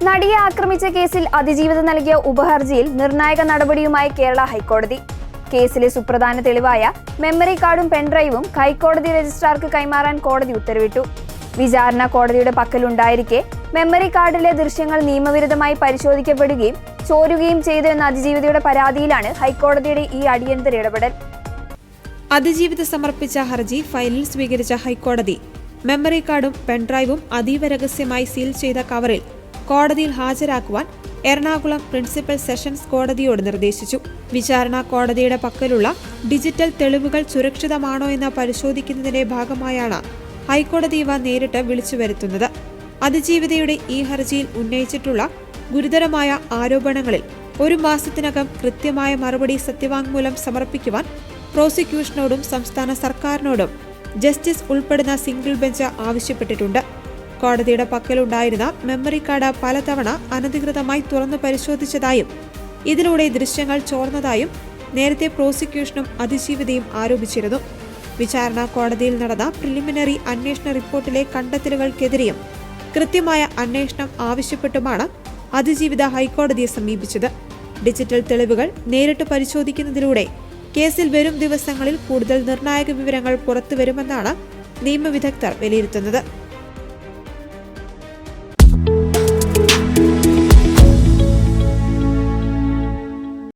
നടിയെ ആക്രമിച്ച കേസിൽ അതിജീവിത നൽകിയ ഉപഹർജിയിൽ നിർണായക നടപടിയുമായി കേരള ഹൈക്കോടതി. കേസിലെ സുപ്രധാന തെളിവായ മെമ്മറി കാർഡും പെൻഡ്രൈവും ഹൈക്കോടതി രജിസ്ട്രാർക്ക് കൈമാറാൻ കോടതി ഉത്തരവിട്ടു. വിചാരണ കോടതിയുടെ പക്കലുണ്ടായിരിക്കെ മെമ്മറി കാർഡിലെ ദൃശ്യങ്ങൾ നിയമവിരുദ്ധമായി പരിശോധിക്കപ്പെടുകയും ചോരുകയും ചെയ്തു എന്ന അതിജീവിതയുടെ പരാതിയിലാണ് ഹൈക്കോടതിയുടെ ഈ അടിയന്തര ഇടപെടൽ. അതിജീവിത സമർപ്പിച്ച ഹർജി ഫയലിൽ സ്വീകരിച്ച ഹൈക്കോടതി മെമ്മറി കാർഡും പെൻഡ്രൈവും അതീവ രഹസ്യമായി സീൽ ചെയ്ത കവറിൽ കോടതിയിൽ ഹാജരാക്കുവാൻ എറണാകുളം പ്രിൻസിപ്പൽ സെഷൻസ് കോടതിയോട് നിർദ്ദേശിച്ചു. വിചാരണ കോടതിയുടെ പക്കലുള്ള ഡിജിറ്റൽ തെളിവുകൾ സുരക്ഷിതമാണോ എന്ന് പരിശോധിക്കുന്നതിന്റെ ഭാഗമായാണ് ഹൈക്കോടതി ഇവ നേരിട്ട് വിളിച്ചു വരുത്തുന്നത്. അതിജീവിതയുടെ ഈ ഹർജിയിൽ ഉന്നയിച്ചിട്ടുള്ള ഗുരുതരമായ ആരോപണങ്ങളിൽ 1 മാസത്തിനകം കൃത്യമായ മറുപടി സത്യവാങ്മൂലം സമർപ്പിക്കുവാൻ പ്രോസിക്യൂഷനോടും സംസ്ഥാന സർക്കാരിനോടും ജസ്റ്റിസ് ഉൾപ്പെടുന്ന സിംഗിൾ ബെഞ്ച് ആവശ്യപ്പെട്ടിട്ടുണ്ട്. കോടതിയുടെ പക്കലുണ്ടായിരുന്ന മെമ്മറി കാർഡ് പലതവണ അനധികൃതമായി തുറന്നു പരിശോധിച്ചതായും ഇതിലൂടെ ദൃശ്യങ്ങൾ ചോർന്നതായും നേരത്തെ പ്രോസിക്യൂഷനും അതിജീവിതയും ആരോപിച്ചിരുന്നു. വിചാരണ കോടതിയിൽ നടന്ന പ്രിലിമിനറി അന്വേഷണ റിപ്പോർട്ടിലെ കണ്ടെത്തലുകൾക്കെതിരെയും കൃത്യമായ അന്വേഷണം ആവശ്യപ്പെട്ടുമാണ് അതിജീവിത ഹൈക്കോടതിയെ സമീപിച്ചത്. ഡിജിറ്റൽ തെളിവുകൾ നേരിട്ട് പരിശോധിക്കുന്നതിലൂടെ കേസിൽ വരും ദിവസങ്ങളിൽ കൂടുതൽ നിർണായക വിവരങ്ങൾ പുറത്തുവരുമെന്നാണ് നിയമവിദഗ്ധർ വിലയിരുത്തുന്നത്.